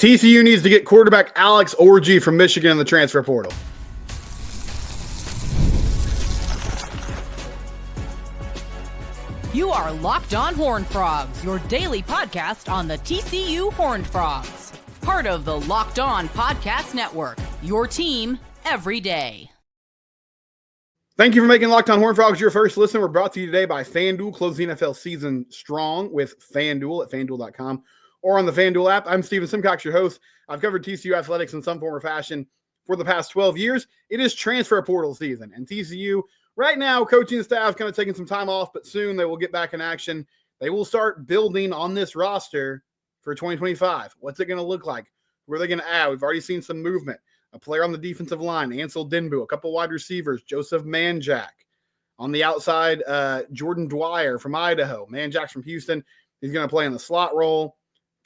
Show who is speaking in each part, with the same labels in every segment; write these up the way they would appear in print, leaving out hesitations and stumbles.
Speaker 1: TCU needs to get quarterback Alex Orji from Michigan in the transfer portal.
Speaker 2: You are Locked On Horned Frogs, your daily podcast on the TCU Horned Frogs. Part of the Locked On Podcast Network, your team every day.
Speaker 1: Thank you for making Locked On Horned Frogs your first listen. We're brought to you today by FanDuel. Close the NFL season strong with FanDuel at FanDuel.com or on the FanDuel app. I'm Steven Simcox, your host. I've covered TCU athletics in some form or fashion for the past 12 years. It is transfer portal season, and TCU right now, coaching staff kind of taking some time off, but soon they will get back in action. They will start building on this roster for 2025. What's it going to look like? Where are they going to add? We've already seen some movement. A player on the defensive line, Ansel Denbu, a couple wide receivers, Joseph Manjack. On the outside, Jordan Dwyer from Idaho. Manjack's from Houston. He's going to play in the slot role.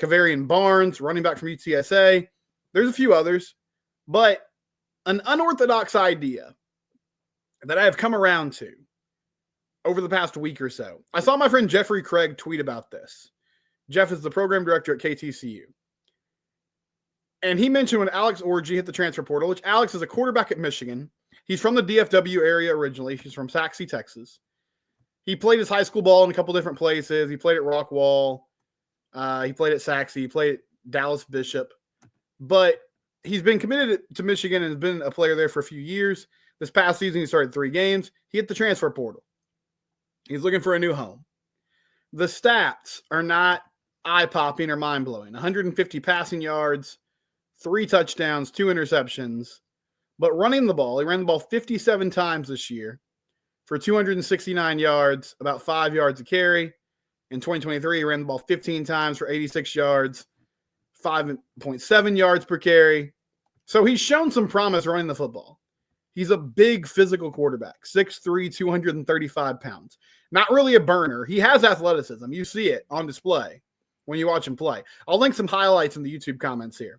Speaker 1: Kavarian Barnes, running back from UTSA. There's a few others, but an unorthodox idea that I have come around to over the past week or so. I saw my friend Jeffrey Craig tweet about this. Jeff is the program director at KTCU. And he mentioned when Alex Orji hit the transfer portal, which Alex is a quarterback at Michigan. He's from the DFW area originally. He's from Saxe, Texas. He played his high school ball in a couple different places. He played at Rockwall. He played at Saxe. He played at Dallas Bishop. But he's been committed to Michigan and has been a player there for a few years. This past season, he started 3 games. He hit the transfer portal. He's looking for a new home. The stats are not eye-popping or mind-blowing. 150 passing yards, 3 touchdowns, 2 interceptions. But running the ball, he ran the ball 57 times this year for 269 yards, about 5 yards a carry. In 2023, he ran the ball 15 times for 86 yards, 5.7 yards per carry. So he's shown some promise running the football. He's a big physical quarterback, 6'3", 235 pounds. Not really a burner. He has athleticism. You see it on display when you watch him play. I'll link some highlights in the YouTube comments here.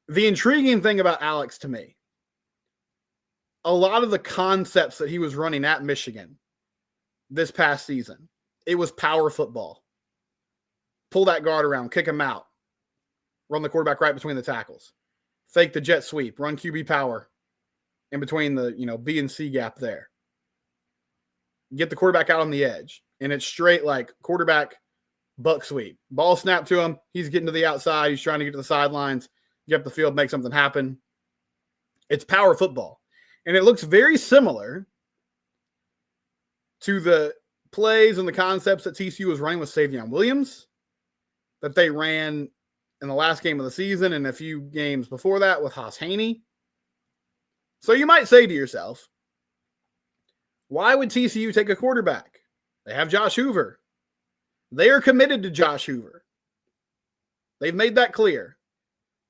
Speaker 1: The intriguing thing about Alex to me, a lot of the concepts that he was running at Michigan this past season, it was power football. Pull that guard around, kick him out, run the quarterback right between the tackles, fake the jet sweep, run QB power in between the B and C gap there. Get the quarterback out on the edge, and it's straight like quarterback buck sweep. Ball snap to him. He's getting to the outside. He's trying to get to the sidelines, get up the field, make something happen. It's power football. And it looks very similar to the plays and the concepts that TCU was running with Savion Williams that they ran in the last game of the season and a few games before that with Haas Haney. So you might say to yourself, why would TCU take a quarterback? They have Josh Hoover. They are committed to Josh Hoover. They've made that clear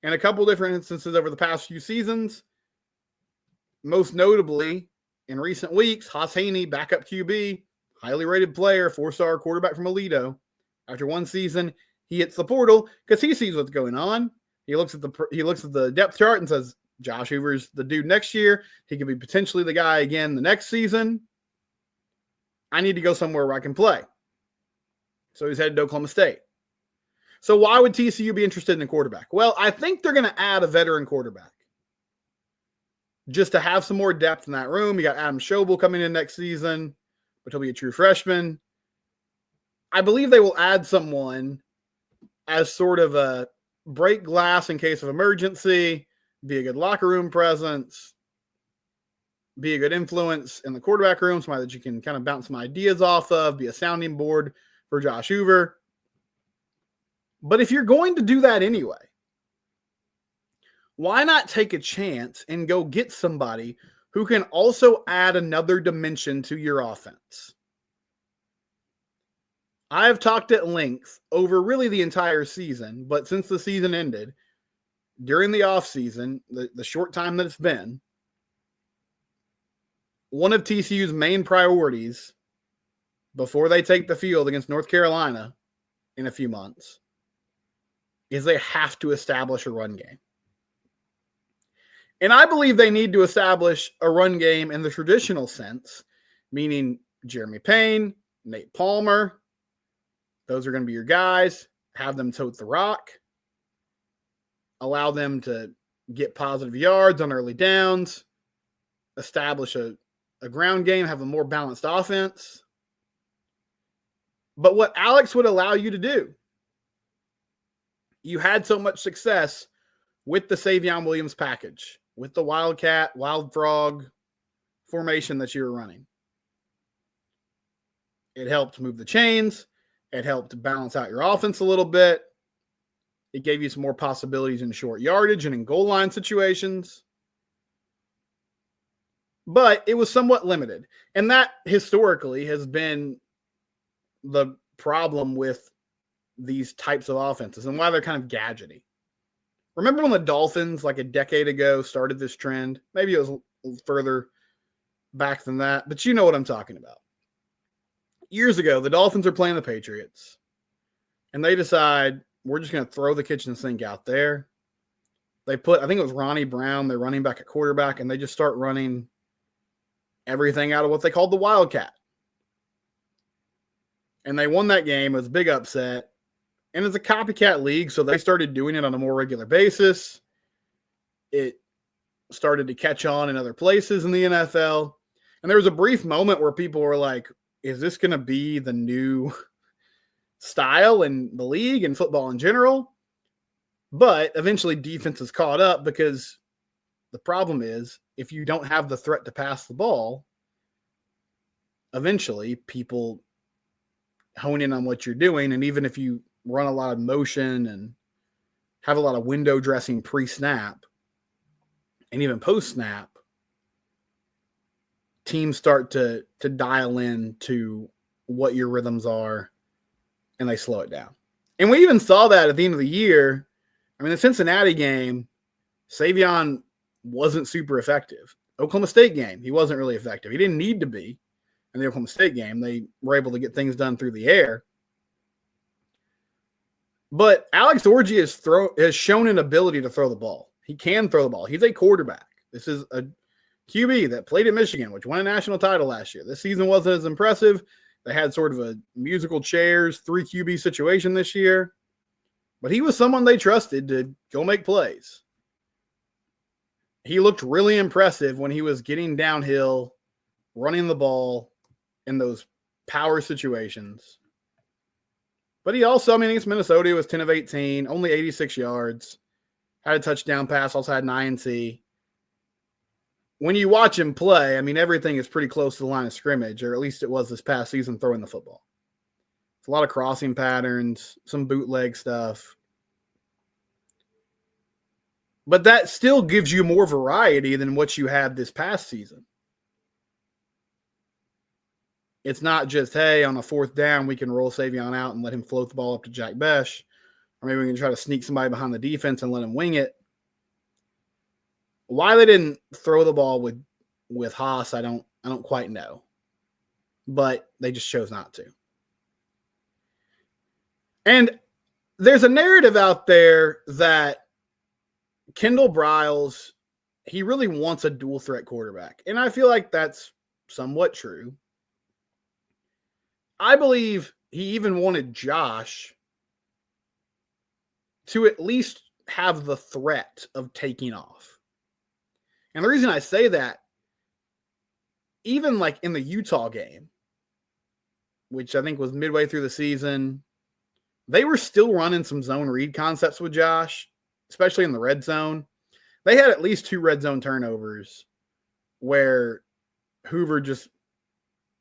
Speaker 1: in a couple different instances over the past few seasons. Most notably, in recent weeks, Haas Haney, backup QB, highly rated player, 4-star quarterback from Aledo. After one season, he hits the portal because he sees what's going on. He looks at the depth chart and says, Josh Hoover's the dude next year. He could be potentially the guy again the next season. I need to go somewhere where I can play. So he's headed to Oklahoma State. So why would TCU be interested in a quarterback? Well, I think they're going to add a veteran quarterback just to have some more depth in that room. You got Adam Schobel coming in next season, but he'll be a true freshman. I believe they will add someone as sort of a break glass in case of emergency, be a good locker room presence, be a good influence in the quarterback room, somebody that you can kind of bounce some ideas off of, be a sounding board for Josh Hoover. But if you're going to do that anyway, why not take a chance and go get somebody who can also add another dimension to your offense? I have talked at length over really the entire season, but since the season ended, during the offseason, the short time that it's been, one of TCU's main priorities before they take the field against North Carolina in a few months is they have to establish a run game. And I believe they need to establish a run game in the traditional sense, meaning Jeremy Payne, Nate Palmer. Those are going to be your guys. have them tote the rock, allow them to get positive yards on early downs, establish a ground game, have a more balanced offense. But what Alex would allow you to do, you had so much success with the Savion Williams package, with the Wildcat, Wild Frog formation that you were running. It helped move the chains. It helped balance out your offense a little bit. It gave you some more possibilities in short yardage and in goal line situations. But it was somewhat limited. And that historically has been the problem with these types of offenses and why they're kind of gadgety. Remember when the Dolphins, like a decade ago, started this trend? Maybe it was a little further back than that, but you know what I'm talking about. Years ago, the Dolphins are playing the Patriots, and they decide, we're just going to throw the kitchen sink out there. They put, I think it was Ronnie Brown, their running back at quarterback, and they just start running everything out of what they called the Wildcat. And they won that game. It was a big upset. And it's a copycat league, so they started doing it on a more regular basis. It started to catch on in other places in the NFL. And there was a brief moment where people were like, is this going to be the new style in the league and football in general? But eventually defenses caught up, because the problem is, if you don't have the threat to pass the ball, eventually people hone in on what you're doing. And even if you run a lot of motion and have a lot of window dressing pre-snap and even post-snap, teams start to dial in to what your rhythms are, and they slow it down. And we even saw that at the end of the year. I mean, the Cincinnati game, Savion wasn't super effective. Oklahoma State game, he wasn't really effective. He didn't need to be in the Oklahoma State game. They were able to get things done through the air. But Alex Orji has shown an ability to throw the ball. He can throw the ball. He's a quarterback. This is a QB that played at Michigan, which won a national title last year. This season wasn't as impressive. They had sort of a musical chairs, 3 QB situation this year. But he was someone they trusted to go make plays. He looked really impressive when he was getting downhill, running the ball in those power situations. But he also, I mean, against Minnesota, he was 10 of 18, only 86 yards, had a touchdown pass, also had an INT. When you watch him play, I mean, everything is pretty close to the line of scrimmage, or at least it was this past season throwing the football. It's a lot of crossing patterns, some bootleg stuff. But that still gives you more variety than what you had this past season. It's not just, hey, on a 4th down, we can roll Savion out and let him float the ball up to Jack Besh. Or maybe we can try to sneak somebody behind the defense and let him wing it. Why they didn't throw the ball with Haas, I don't quite know. But they just chose not to. And there's a narrative out there that Kendall Briles, he really wants a dual threat quarterback. And I feel like that's somewhat true. I believe he even wanted Josh to at least have the threat of taking off. And the reason I say that, even like in the Utah game, which I think was midway through the season, they were still running some zone read concepts with Josh, especially in the red zone. They had at least 2 red zone turnovers where Hoover just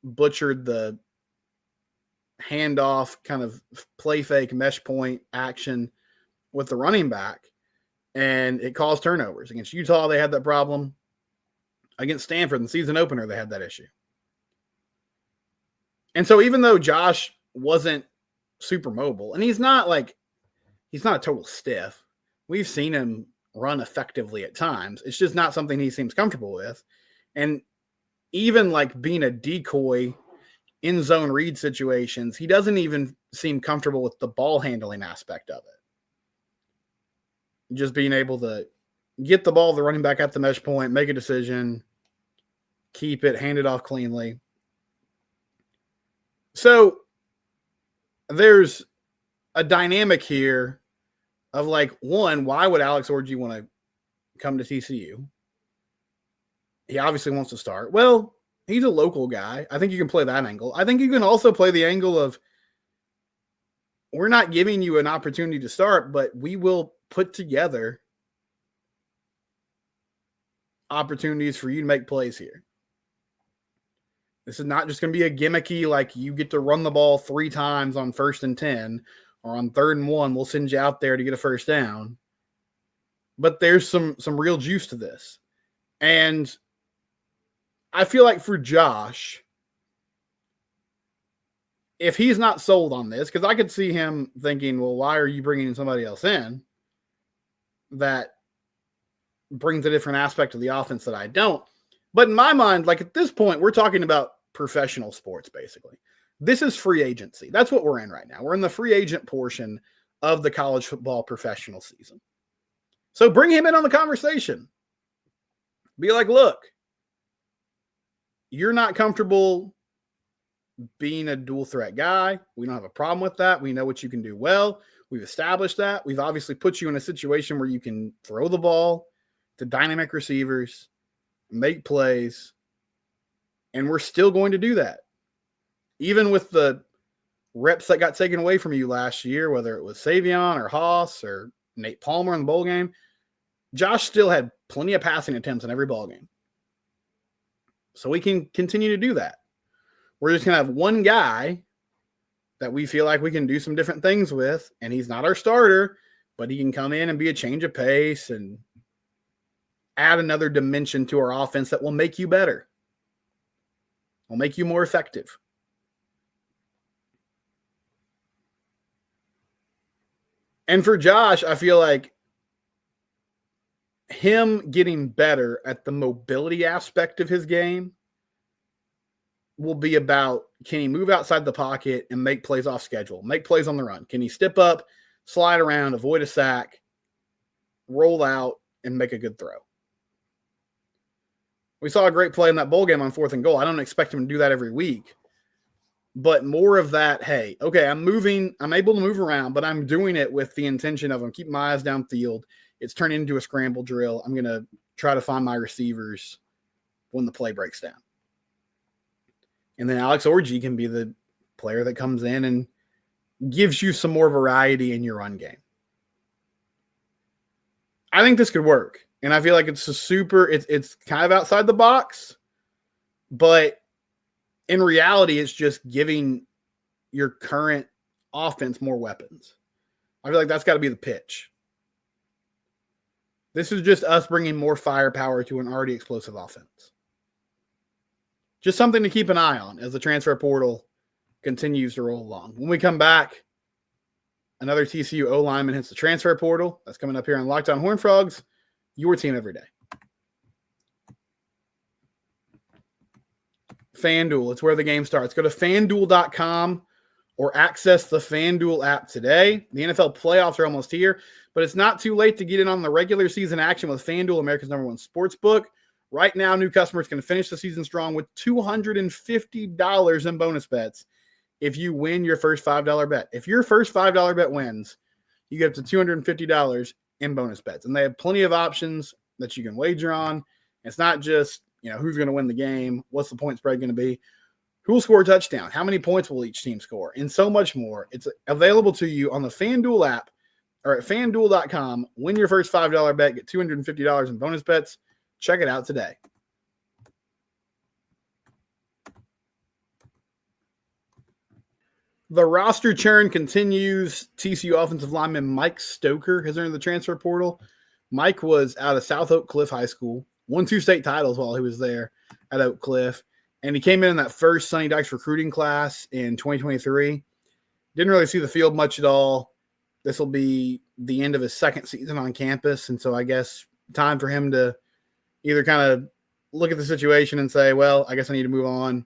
Speaker 1: butchered the handoff kind of play fake mesh point action with the running back, and it caused turnovers. Against Utah, they had that problem. Against Stanford in the season opener, they had that issue. And so even though Josh wasn't super mobile, and he's not a total stiff. We've seen him run effectively at times. It's just not something he seems comfortable with. And even like being a decoy in zone read situations, he doesn't even seem comfortable with the ball handling aspect of it. Just being able to get the ball, the running back at the mesh point, make a decision, keep it, hand it off cleanly. So there's a dynamic here of like, one, why would Alex Orji want to come to TCU? He obviously wants to start. Well, he's a local guy. I think you can play that angle. I think you can also play the angle of, we're not giving you an opportunity to start, but we will put together opportunities for you to make plays here. This is not just going to be a gimmicky, like you get to run the ball 3 times on 1st and 10 or on 3rd and 1. We'll send you out there to get a first down. But there's some real juice to this. And I feel like for Josh, if he's not sold on this, because I could see him thinking, well, why are you bringing somebody else in that brings a different aspect of the offense that I don't? But in my mind, like at this point, we're talking about professional sports, basically. This is free agency. That's what we're in right now. We're in the free agent portion of the college football professional season. So bring him in on the conversation. Be like, look, you're not comfortable being a dual threat guy. We don't have a problem with that. We know what you can do well. We've established that. We've obviously put you in a situation where you can throw the ball to dynamic receivers, make plays, and we're still going to do that. Even with the reps that got taken away from you last year, whether it was Savion or Haas or Nate Palmer in the bowl game, Josh still had plenty of passing attempts in every ball game. So we can continue to do that. We're just going to have one guy that we feel like we can do some different things with, and he's not our starter, but he can come in and be a change of pace and add another dimension to our offense that will make you better. Will make you more effective. And for Josh, I feel like him getting better at the mobility aspect of his game will be about, can he move outside the pocket and make plays off schedule, make plays on the run? Can he step up, slide around, avoid a sack, roll out, and make a good throw? We saw a great play in that bowl game on 4th and goal. I don't expect him to do that every week, but more of that, hey, okay, I'm able to move around, but I'm doing it with the intention of I'm keeping my eyes downfield. It's turned into a scramble drill. I'm going to try to find my receivers when the play breaks down. And then Alex Orji can be the player that comes in and gives you some more variety in your run game. I think this could work. And I feel like it's it's kind of outside the box, but in reality, it's just giving your current offense more weapons. I feel like that's got to be the pitch. This is just us bringing more firepower to an already explosive offense. Just something to keep an eye on as the transfer portal continues to roll along. When we come back, another TCU O-lineman hits the transfer portal. That's coming up here on Locked On Horned Frogs, your team every day. FanDuel, it's where the game starts. Go to FanDuel.com or access the FanDuel app today. The NFL playoffs are almost here, but it's not too late to get in on the regular season action with FanDuel, America's #1 sports book. Right now, new customers can finish the season strong with $250 in bonus bets if you win your first $5 bet. If your first $5 bet wins, you get up to $250 in bonus bets. And they have plenty of options that you can wager on. It's not just, who's going to win the game, what's the point spread going to be, who will score a touchdown, how many points will each team score, and so much more. It's available to you on the FanDuel app or at FanDuel.com. Win your first $5 bet, get $250 in bonus bets. Check it out today. The roster churn continues. TCU offensive lineman Mike Stoker has entered the transfer portal. Mike was out of South Oak Cliff High School, won 2 state titles while he was there at Oak Cliff, and he came in that first Sonny Dykes recruiting class in 2023. Didn't really see the field much at all. This will be the end of his second season on campus, and so I guess time for him to either kind of look at the situation and say, well, I guess I need to move on.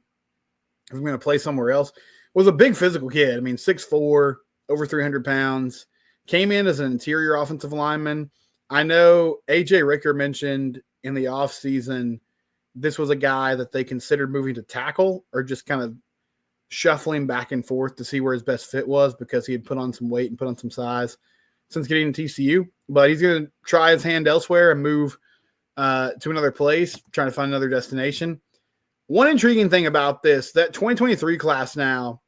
Speaker 1: I'm going to play somewhere else. Was a big physical kid. I mean, 6'4", over 300 pounds. Came in as an interior offensive lineman. I know A.J. Ricker mentioned in the offseason this was a guy that they considered moving to tackle or just kind of shuffling back and forth to see where his best fit was because he had put on some weight and put on some size since getting to TCU. But he's going to try his hand elsewhere and move to another place, trying to find another destination. One intriguing thing about this, that 2023 class now,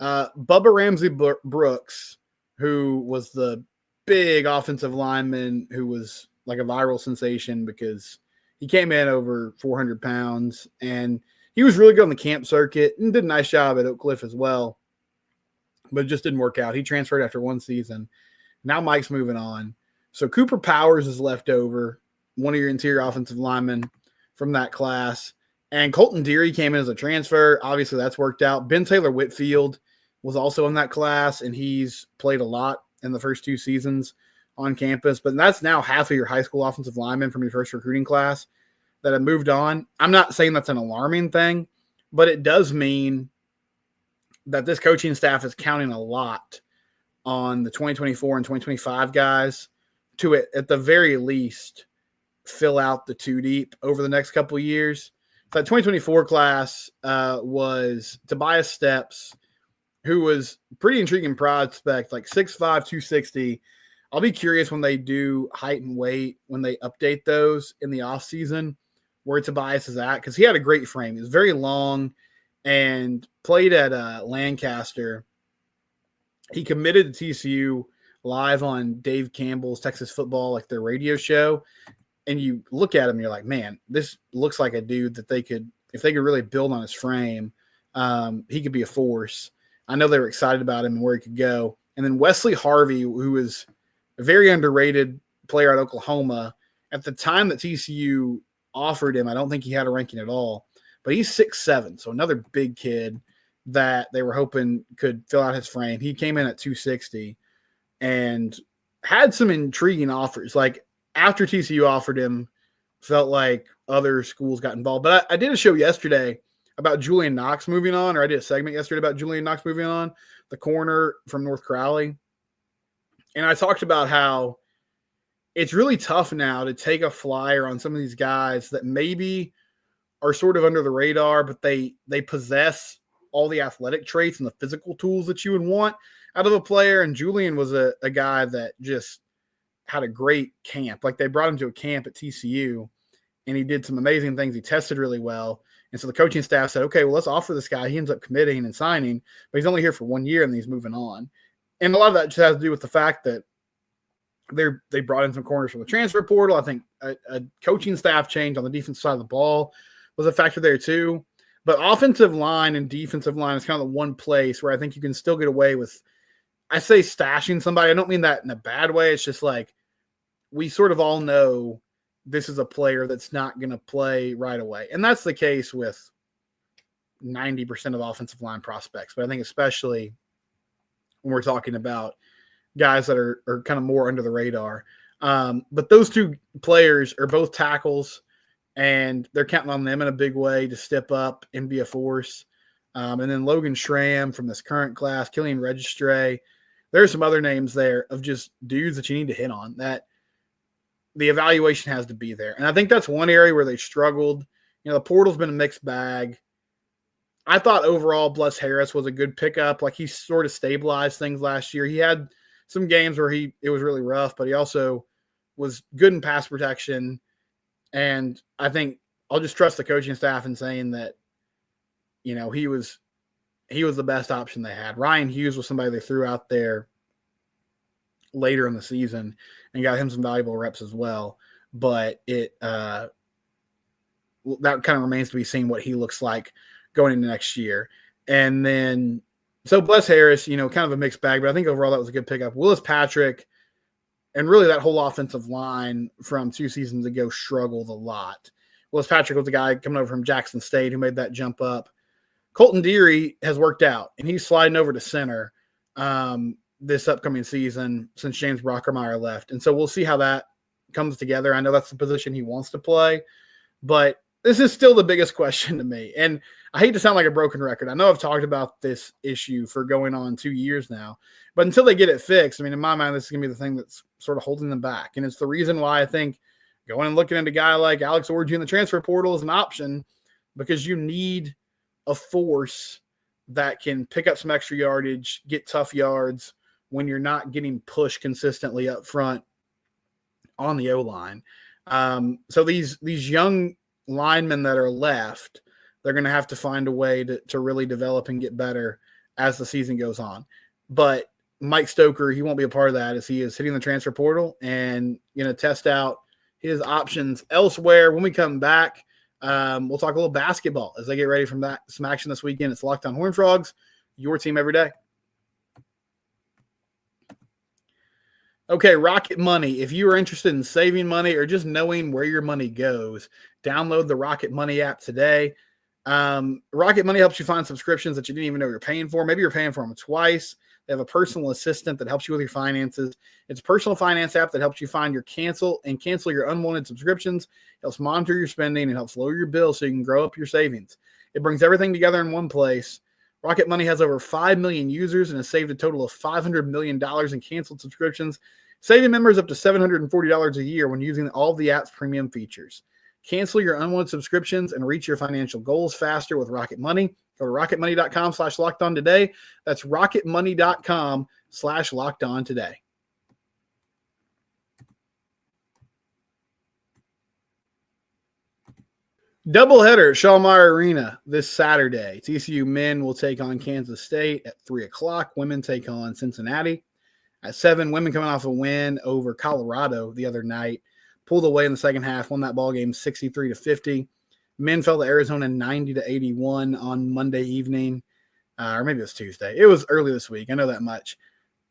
Speaker 1: Bubba Ramsey Brooks, who was the big offensive lineman who was like a viral sensation because he came in over 400 pounds and he was really good on the camp circuit and did a nice job at Oak Cliff as well, but it just didn't work out. He transferred after one season. Now Mike's moving on. So Cooper Powers is left over, one of your interior offensive linemen from that class. And Colton Deary came in as a transfer. Obviously, that's worked out. Ben Taylor Whitfield was also in that class, and he's played a lot in the first 2 seasons on campus. But that's now half of your high school offensive linemen from your first recruiting class that have moved on. I'm not saying that's an alarming thing, but it does mean that this coaching staff is counting a lot on the 2024 and 2025 guys to, at the very least, fill out the 2 deep over the next couple of years. So that 2024 class was Tobias Steps, who was pretty intriguing prospect, like 6'5", 260. I'll be curious when they do height and weight, when they update those in the offseason, where Tobias is at, because he had a great frame. He was very long and played at Lancaster. He committed to TCU live on Dave Campbell's Texas Football, like their radio show. And you look at him, you're like, man, this looks like a dude that they could, if they could really build on his frame, he could be a force. I know they were excited about him and where he could go. And then Wesley Harvey, who is a very underrated player at Oklahoma. At the time that TCU offered him, I don't think he had a ranking at all, but he's 6'7", so another big kid that they were hoping could fill out his frame. He came in at 260 and had some intriguing offers. Like after TCU offered him, felt like other schools got involved. But I did a show yesterday about Julian Knox moving on, or I did a segment yesterday about Julian Knox moving on, the corner from North Crowley. And I talked about how it's really tough now to take a flyer on some of these guys that maybe are sort of under the radar, but they possess all the athletic traits and the physical tools that you would want out of a player. And Julian was a guy that just had a great camp. Like they brought him to a camp at TCU and he did some amazing things. He tested really well. And so the coaching staff said, okay, well, let's offer this guy. He ends up committing and signing, but he's only here for 1 year and he's moving on. And a lot of that just has to do with the fact that they brought in some corners from the transfer portal. I think a coaching staff change on the defensive side of the ball was a factor there too. But offensive line and defensive line is kind of the one place where I think you can still get away with, I say stashing somebody. I don't mean that in a bad way. It's just like we sort of all know this is a player that's not going to play right away. And that's the case with 90% of offensive line prospects. But I think especially when we're talking about guys that are kind of more under the radar. But those 2 players are both tackles, and they're counting on them in a big way to step up and be a force. And then Logan Schramm from this current class, Killian Registre. There's some other names there of just dudes that you need to hit on, that the evaluation has to be there. And I think that's one area where they struggled. You know, the portal's been a mixed bag. I thought overall Bless Harris was a good pickup. Like he sort of stabilized things last year. He had some games where it was really rough, but he also was good in pass protection. And I think I'll just trust the coaching staff in saying that, you know, he was the best option they had. Ryan Hughes was somebody they threw out there later in the season and got him some valuable reps as well. But that kind of remains to be seen what he looks like going into next year. And then, so Bless Harris, you know, kind of a mixed bag, but I think overall that was a good pickup. Willis Patrick and really that whole offensive line from 2 seasons ago struggled a lot. Willis Patrick was the guy coming over from Jackson State who made that jump up. Colton Deary has worked out, and he's sliding over to center this upcoming season since James Brockermeyer left. And so we'll see how that comes together. I know that's the position he wants to play, but this is still the biggest question to me. And I hate to sound like a broken record. I know I've talked about this issue for going on 2 years now, but until they get it fixed, I mean, in my mind, this is going to be the thing that's sort of holding them back. And it's the reason why I think going and looking at a guy like Alex Orji in the transfer portal is an option, because you need a force that can pick up some extra yardage, get tough yards when you're not getting pushed consistently up front on the O-line. So these young linemen that are left, they're going to have to find a way to really develop and get better as the season goes on. But Mike Stoker, he won't be a part of that as he is hitting the transfer portal and test out his options elsewhere. When we come back, we'll talk a little basketball as they get ready from some action this weekend. It's Locked On Horned Frogs, your team every day. Okay, Rocket Money. If you are interested in saving money or just knowing where your money goes, download the Rocket Money app today. Rocket Money helps you find subscriptions that you didn't even know you're paying for. Maybe you're paying for them twice. They have a personal assistant that helps you with your finances. It's a personal finance app that helps you find your cancel your unwanted subscriptions. It helps monitor your spending and helps lower your bills so you can grow up your savings. It brings everything together in one place. Rocket Money has over 5 million users and has saved a total of $500 million in canceled subscriptions, saving members up to $740 a year when using all of the app's premium features. Cancel your unwanted subscriptions and reach your financial goals faster with Rocket Money. Go to rocketmoney.com/lockedon today. That's rocketmoney.com/lockedon today. Doubleheader at Shawmeyer Arena this Saturday. TCU men will take on Kansas State at 3 o'clock. Women take on Cincinnati at 7. Women coming off a win over Colorado the other night. Pulled away in the second half, won that ball game 63-50. Men fell to Arizona 90-81 on Monday evening, or maybe it was Tuesday. It was early this week. I know that much.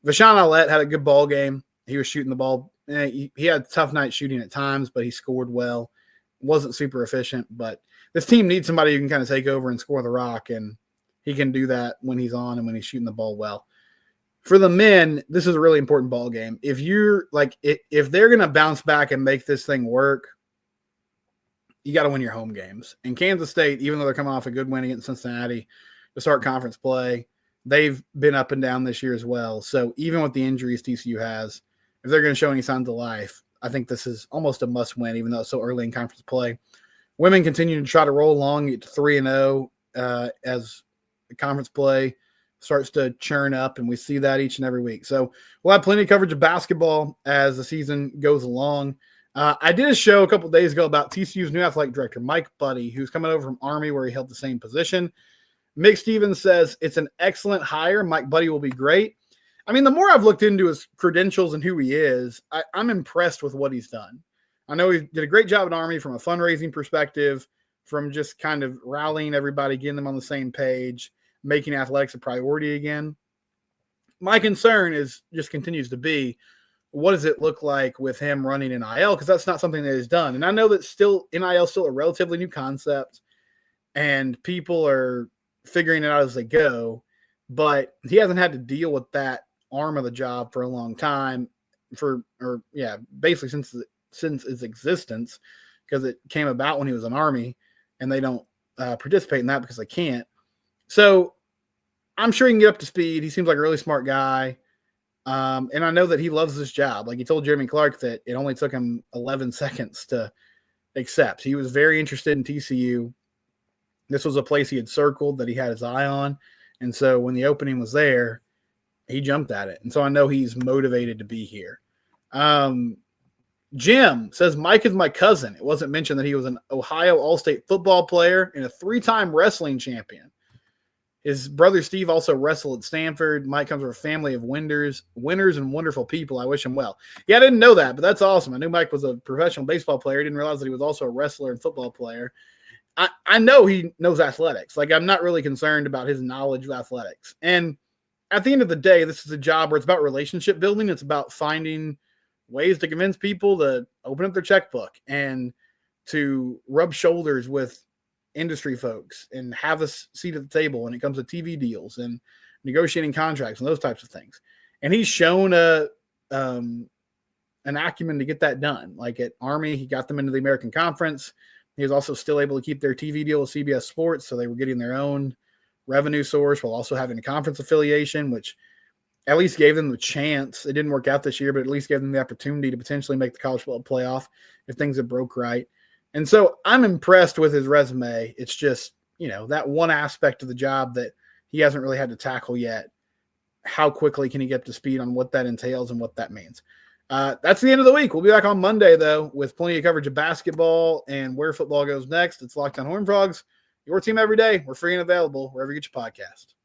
Speaker 1: Vashawn Allett had a good ball game. He was shooting the ball. He had a tough night shooting at times, but he scored well. Wasn't super efficient, but this team needs somebody who can kind of take over and score the rock, and he can do that when he's on and when he's shooting the ball well. For the men, this is a really important ball game. If they're going to bounce back and make this thing work, you got to win your home games. And Kansas State, even though they're coming off a good win against Cincinnati to start conference play, they've been up and down this year as well. So even with the injuries TCU has, if they're going to show any signs of life, I think this is almost a must-win, even though it's so early in conference play. Women continue to try to roll along, get to 3-0 as the conference play starts to churn up, and we see that each and every week. So we'll have plenty of coverage of basketball as the season goes along. I did a show a couple of days ago about TCU's new athletic director, Mike Buddy, who's coming over from Army where he held the same position. Mick Stevens says it's an excellent hire. Mike Buddy will be great. I mean, the more I've looked into his credentials and who he is, I'm impressed with what he's done. I know he did a great job at Army from a fundraising perspective, from just kind of rallying everybody, getting them on the same page, making athletics a priority again. My concern continues to be, what does it look like with him running NIL? Because that's not something that he's done. And I know that NIL is still a relatively new concept, and people are figuring it out as they go, but he hasn't had to deal with that arm of the job for a long time, basically since its existence, because it came about when he was in Army, and they don't participate in that because they can't. So I'm sure he can get up to speed. He seems like a really smart guy. And I know that he loves this job. Like he told Jeremy Clark that it only took him 11 seconds to accept. He was very interested in TCU. This was a place he had circled that he had his eye on. And so when the opening was there, he jumped at it. And so I know he's motivated to be here. Jim says, Mike is my cousin. It wasn't mentioned that he was an Ohio All-State football player and a 3-time wrestling champion. His brother Steve also wrestled at Stanford. Mike comes from a family of winners and wonderful people. I wish him well. Yeah, I didn't know that, but that's awesome. I knew Mike was a professional baseball player. I didn't realize that he was also a wrestler and football player. I know he knows athletics. Like, I'm not really concerned about his knowledge of athletics. And at the end of the day, this is a job where it's about relationship building. It's about finding ways to convince people to open up their checkbook and to rub shoulders with industry folks and have a seat at the table when it comes to TV deals and negotiating contracts and those types of things. And he's shown an acumen to get that done. Like at Army, he got them into the American Conference. He was also still able to keep their TV deal with CBS Sports, so they were getting their own revenue source while also having a conference affiliation, which at least gave them the chance. It didn't work out this year, but at least gave them the opportunity to potentially make the college football playoff if things had broke right. And so I'm impressed with his resume. It's just, that one aspect of the job that he hasn't really had to tackle yet. How quickly can he get up to speed on what that entails and what that means? That's the end of the week. We'll be back on Monday, though, with plenty of coverage of basketball and where football goes next. It's Locked On Horned Frogs, your team every day. We're free and available wherever you get your podcast.